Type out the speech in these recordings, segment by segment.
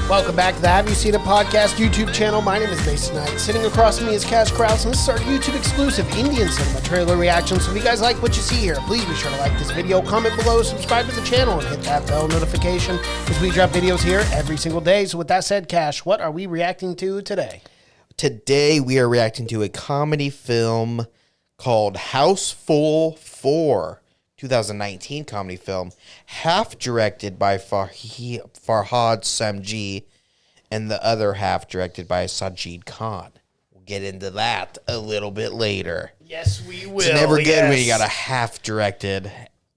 Welcome back to the Have You Seen a Podcast YouTube channel. My name is Mason Knight. Sitting across from me is Cash Krause, and this is our YouTube exclusive Indian cinema trailer reaction. So if you guys like what you see here, please be sure to like this video, comment below, subscribe to the channel, and hit that bell notification as we drop videos here every single day. So with that said, Cash, what are we reacting to today? Today we are reacting to a comedy film called Housefull 4. 2019 comedy film, half directed by Farhad Samji and the other half directed by Sajid Khan. We'll get into that a little bit later. Yes, we will. It's never good when you got a half directed,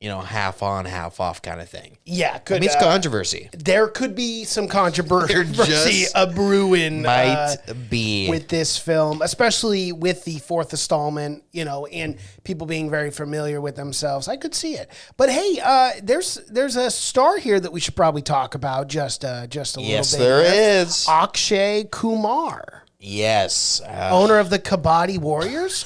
half on, half off kind of thing. Yeah, it's controversy. There could be some controversy brewing with this film, especially with the fourth installment, and people being very familiar with themselves. I could see it. But hey, there's a star here that we should probably talk about just a little bit. Yes, there is. Akshay Kumar. Yes. Owner of the Kabaddi Warriors.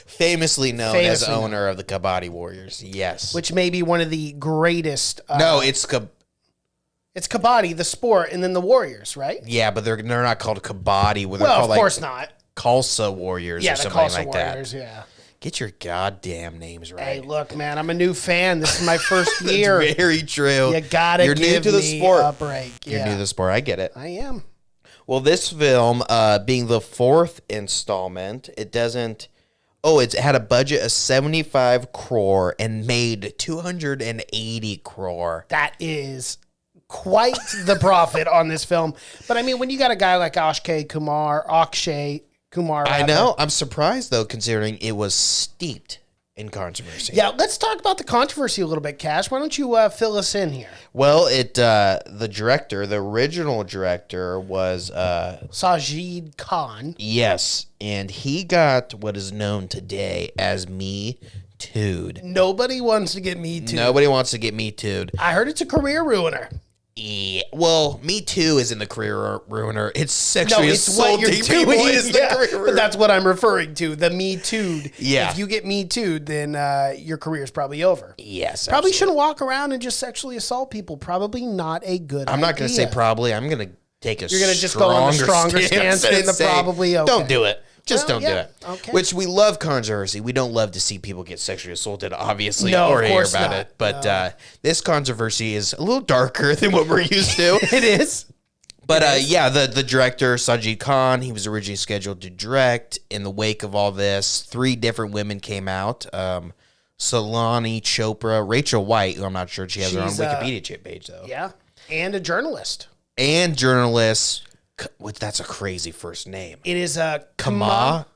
Famously known as owner of the Kabaddi Warriors, yes. Which may be one of the greatest... no, it's Kabaddi, the sport, and then the Warriors, right? Yeah, but they're not called Kabaddi. They're called, of course not. Khalsa Warriors or something like Warriors, that. Yeah. Get your goddamn names right. Hey, look, man, I'm a new fan. This is my first year. That's very true. You gotta give new to the me sport. a break. You're new to the sport. I get it. I am. Well, this film, being the fourth installment, it doesn't... Oh, it had a budget of 75 crore and made 280 crore. That is quite the profit on this film. But I mean, when you got a guy like Akshay Kumar, I know. I'm surprised though, considering it was steeped in controversy. Yeah, let's talk about the controversy a little bit, Cash. Why don't you fill us in here? Well, the original director was Sajid Khan. Yes, and he got what is known today as Me Too'd. Nobody wants to get Me Too'd. Nobody wants to get Me Too'd. I heard it's a career ruiner. Yeah. Well, Me Too isn't the career ruiner. It's sexually assaulting people is the career ruiner. But that's what I'm referring to. The Me Too'd. Yeah. If you get Me Too'd, then your career's probably over. Yes. Probably absolutely. Shouldn't walk around and just sexually assault people. Probably not a good idea. I'm not going to say probably. I'm going to take a You're going to just go on the stronger stance and the probably okay. Don't do it. Just don't do it. Okay. Which we love controversy. We don't love to see people get sexually assaulted, obviously, no, or hear about not. it. But this controversy is a little darker than what we're used to. It is. But yeah, the director, Sajid Khan, he was originally scheduled to direct. In the wake of all this, 3 different women came out. Salani Chopra, Rachel White, who I'm not sure she has her own Wikipedia page, though. Yeah, and a journalist. That's a crazy first name. It is Kama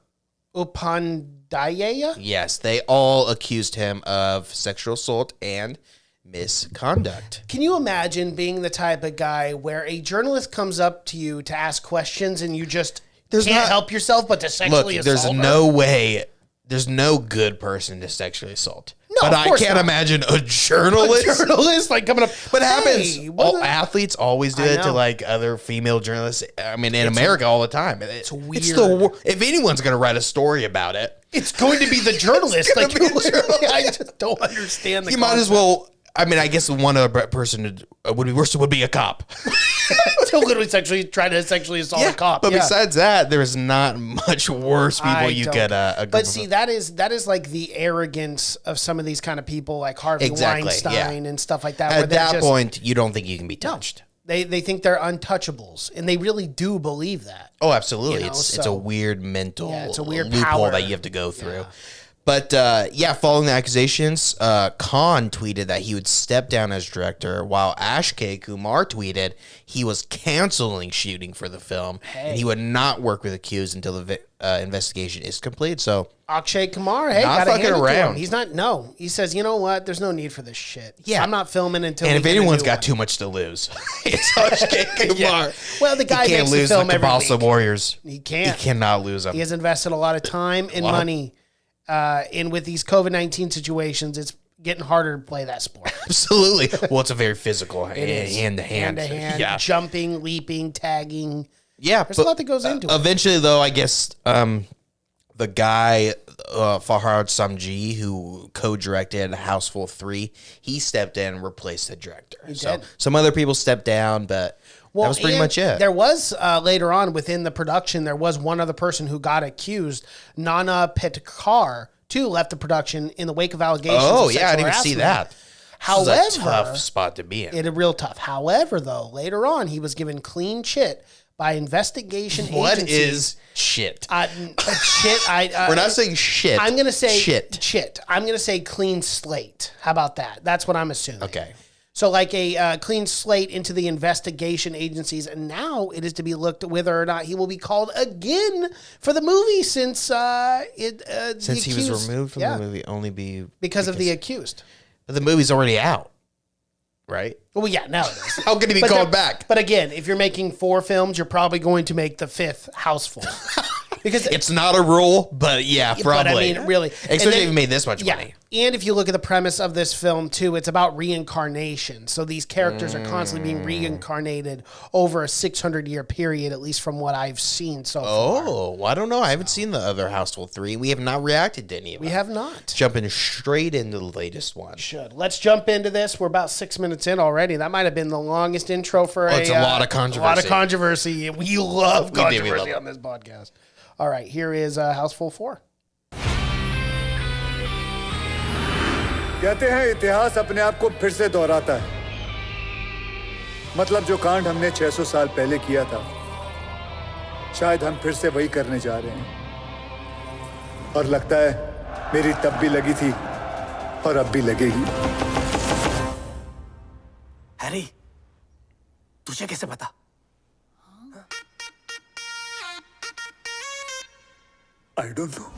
Upadhyaya. Yes, they all accused him of sexual assault and misconduct. Can you imagine being the type of guy where a journalist comes up to you to ask questions and you just can't help yourself but to sexually assault there's her? No way. There's no good person to sexually assault. No, but I can't imagine a journalist. A journalist like coming up. But it happens. All athletes always do it to like other female journalists. I mean, in America all the time. It's weird. If anyone's going to write a story about it, it's going to be the journalist. I just don't understand the You might as well. I mean, I guess one other person would be a cop. To literally try to sexually assault a cop. But besides that, there's not much worse people you could. But see, that is like the arrogance of some of these kind of people, like Harvey Weinstein and stuff like that. At that point, you don't think you can be touched. No, they think they're untouchables, and they really do believe that. Oh, absolutely! It's a weird mental it's a weird loophole that you have to go through. Yeah. But, following the accusations, Khan tweeted that he would step down as director, while Akshay Kumar tweeted he was canceling shooting for the film, and he would not work with accused until the investigation is complete. So Akshay Kumar, not fucking around. He's not. No, he says, you know what? There's no need for this shit. Yeah, I'm not filming until. And if anyone's got too much to lose, it's Akshay Kumar. Yeah. Well, the guy can't lose the film the Housefull Warriors. He can't. He cannot lose them. He has invested a lot of time and money. And with these COVID-19 situations, it's getting harder to play that sport. Absolutely. Well, it's a very physical hand-to-hand. Hand-to-hand, jumping, leaping, tagging. Yeah. There's a lot that goes into it. Eventually, though, I guess the guy, Farhad Samji, who co-directed Housefull 3, he stepped in and replaced the director. He did. Some other people stepped down, but That was pretty much it. There was later on within the production, there was one other person who got accused. Nana Petkar too left the production in the wake of allegations. Oh of yeah, I sexual didn't even see harassment. that. However, this is a tough spot to be in. It a real tough. However, though, later on, he was given clean shit by investigation What agencies. is shit? Shit. We're not saying shit. I'm gonna say shit. Shit. I'm gonna say clean slate. How about that? That's what I'm assuming. Okay. So like a clean slate into the investigation agencies, and now it is to be looked at whether or not he will be called again for the movie since he was removed from the movie, only because of the accused. The movie's already out, right? Well, yeah, now it is. How can he be called back? But again, if you're making 4 films, you're probably going to make the 5th Housefull. Because it's not a rule, but yeah, probably. But I mean, really. Especially if you made this much money. And if you look at the premise of this film, too, it's about reincarnation. So these characters are constantly being reincarnated over a 600-year period, at least from what I've seen so far. Oh, well, I don't know. I haven't seen the other Housefull 3. We have not reacted to any of them. We have not. Jumping straight into the latest one. Should. Let's jump into this. We're about 6 minutes in already. That might have been the longest intro for it's a lot of controversy. A lot of controversy. We love controversy on this podcast. All right, here is Housefull 4. कहते हैं इतिहास अपने आप को फिर से दोहराता है। मतलब जो कांड हमने 600 साल पहले किया था, शायद हम फिर से वही करने जा रहे हैं। और लगता है मेरी तब भी लगी थी और अब भी लगेगी। हैरी, तुझे कैसे पता? I don't know.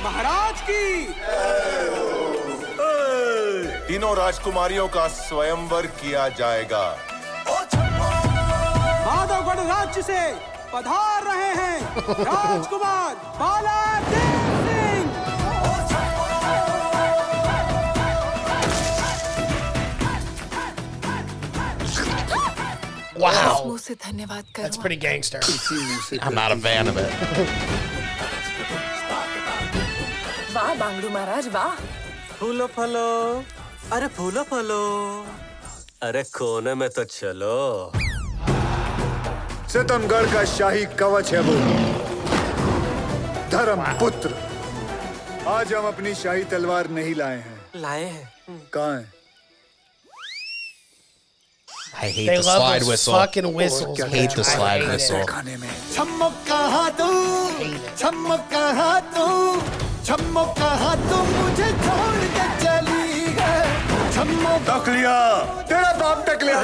महाराज की तीनों राजकुमारियों का स्वयंवर किया जाएगा। माधवगढ़ राज्य से पधार रहे हैं राजकुमार बालादेव सिंह। Wow. से धन्यवाद करूं। That's pretty gangster. I'm not a fan of it. वाह बांगड़ू महाराज वाह। फूलो फलो, अरे फूलो फलो, अरे कोने में तो चलो। सितमगढ़ का शाही कवच है वो, धर्म पुत्र। आज हम अपनी शाही तलवार नहीं लाए हैं। लाए हैं। कहाँ है? I hate They the love slide those whistle. fucking whistles. I hate the slide hate it. whistle. खाने में। छम्मक कहा तू, छम्मक कहा तू, छम्मक कहा तू मुझे छोड़ के चली है। छम्मक टक लिया, तेरा बाप टक लिया।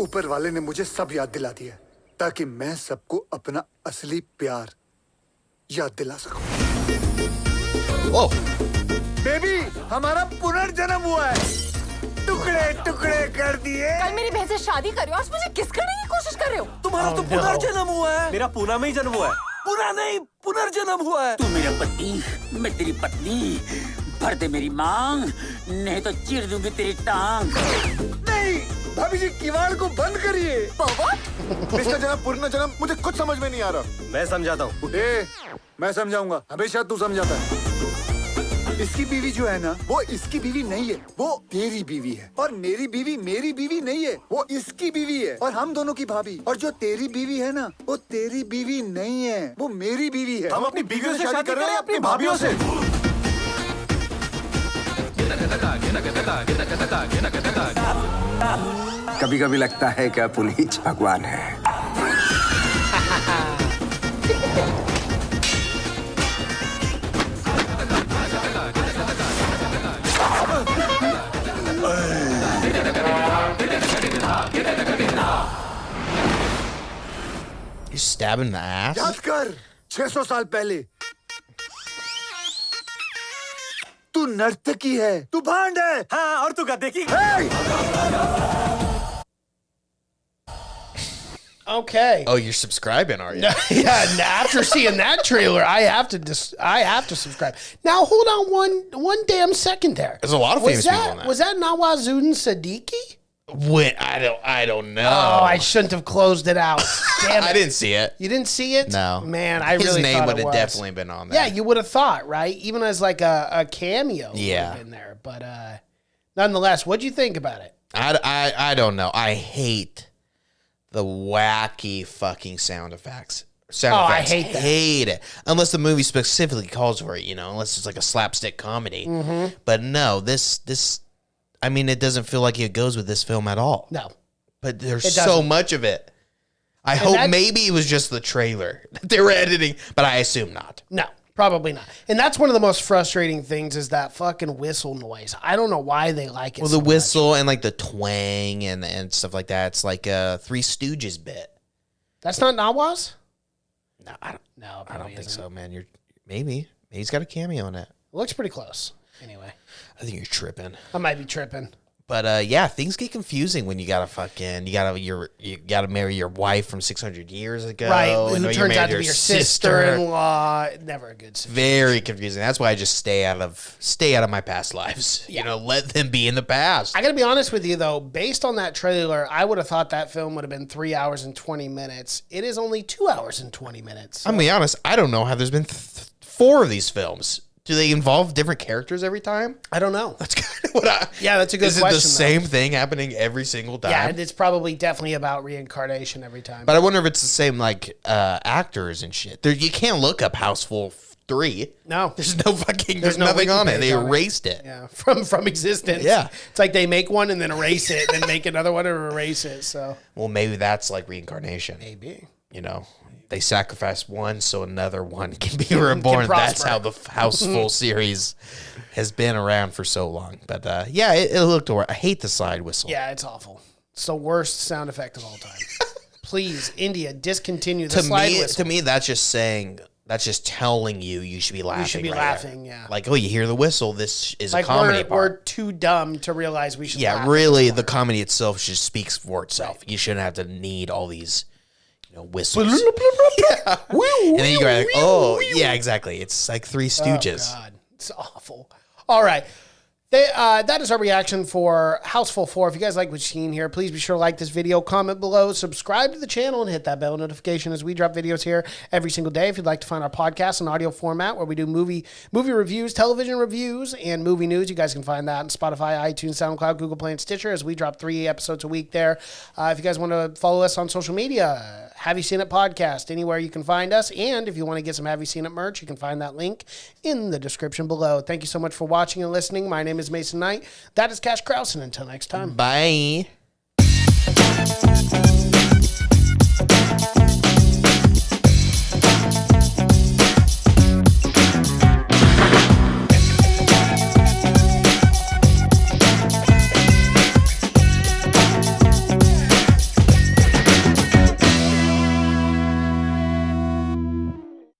ऊपर वाले ने मुझे सब याद दिला दिया ताकि मैं सबको अपना असली प्यार याद दिला सकूं। Whoa. बेबी, हमारा पुनर्जन्म हुआ है। टुकड़े टुकड़े कर दिए। कल मेरी बहन से शादी कर रहे हो, आज मुझे किस करने की कोशिश कर रहे हो? तुम्हारा तो पुनर्जन्म हुआ है। मेरा पूना में ही जन्म हुआ है। पूना नहीं, पुनर्जन्म हुआ है। तू मेरा पति, मैं तेरी पत्नी। भर दे मेरी मांग, नहीं तो चीर दूंगी तेरी टांग। नहीं, भाभी जी किवाड़ को बंद करिए। मिस्टर जन्म पुनर्जन्म मुझे कुछ समझ में नहीं आ रहा। मैं समझाता हूँ। मैं समझाऊंगा। हमेशा तू समझाता है। इसकी बीवी जो है ना, वो इसकी बीवी नहीं है, वो तेरी बीवी है। और मेरी बीवी मेरी बीवी नहीं है, वो इसकी बीवी है। और हम दोनों की भाभी। और जो तेरी बीवी है ना, वो तेरी बीवी नहीं है, वो मेरी बीवी है। हम अपनी बीवियों से शादी कर रहे हैं, अपनी भाभियों से। कभी कभी लगता है कि पुनीत भगवान है। You stabbing in the ass? याद कर, 600 साल पहले तू नर्तकी है, तू भांड है। हाँ, और तू गधे की। Okay. Oh, you're subscribing, are you? Yeah. After seeing that trailer, I have to subscribe. Now hold on one damn second there. There's a lot of famous people in that. Was that Nawazuddin Siddiqui? I don't know. Oh, I shouldn't have closed it out. Damn it. I didn't see it. You didn't see it? No. Man, I His really name thought would it have was. definitely been on there. Yeah, you would have thought, right? Even as like a cameo. Yeah. In there, but nonetheless, what'd you think about it? I don't know. I hate the wacky fucking sound effects. I hate that. Hate it. Unless the movie specifically calls for it, unless it's like a slapstick comedy. Mm-hmm. But no, this I mean, it doesn't feel like it goes with this film at all. No. But there's It so doesn't. much of it. I hope maybe it was just the trailer that they were editing, but I assume not. No, probably not. And that's one of the most frustrating things is that fucking whistle noise. I don't know why they like it Well, so the whistle and like the twang and stuff like that. It's like a Three Stooges bit. That's not Nawaz? No, I I don't think so, man. Maybe he's got a cameo in it. It looks pretty close. Anyway, I think you're tripping. I might be tripping. But yeah, things get confusing when you gotta marry your wife from 600 years ago, Right, and who you're turns married out to to be your sister-in-law. Never a good situation. Very confusing. That's why I just stay out of my past lives. Yeah. Let them be in the past. I got to be honest with you, though. Based on that trailer, I would have thought that film would have been 3 hours and 20 minutes. It is only 2 hours and 20 minutes. I'm gonna be honest. I don't know how there's been 4 of these films. Do they involve different characters every time? I don't know. That's kind of what Yeah, that's a good question. Is it the same thing happening every single time? Yeah, it's probably definitely about reincarnation every time. But I wonder if it's the same actors and shit. You can't look up Housefull 3. No. There's no fucking. There's no nothing wiki on it. page They on it. erased it. Yeah, from existence. Yeah. It's like they make one and then erase it, and then make another one and erase it. So Well, maybe that's like reincarnation. maybe. They sacrifice one so another one can be reborn. That's prosper. how the Housefull series has been around for so long. But yeah, it looked alright. I hate the side whistle. Yeah, it's awful. It's the worst sound effect of all time. Please, India, discontinue the slide whistle. To me, that's just telling you should be laughing. You should be right laughing, there. yeah. Like, oh, you hear the whistle. This is Like a comedy we're part. too dumb to realize we should laugh Yeah, at really, this the part. comedy itself just speaks for itself. You shouldn't have to need all these, whistles. Yeah. And then you go like, oh, yeah, exactly. It's like Three Stooges. Oh, God. It's awful. All right. That is our reaction for Housefull 4. If you guys like what you've seen here, please be sure to like this video, comment below, subscribe to the channel, and hit that bell notification as we drop videos here every single day. If you'd like to find our podcast in audio format where we do movie reviews, television reviews, and movie news, you guys can find that on Spotify, iTunes, SoundCloud, Google Play, and Stitcher as we drop 3 episodes a week there. If you guys want to follow us on social media, Have You Seen It Podcast, anywhere you can find us. And if you want to get some Have You Seen It merch, you can find that link in the description below. Thank you so much for watching and listening. My name is Mason Knight. That is Cash Krause, and until next time. Bye.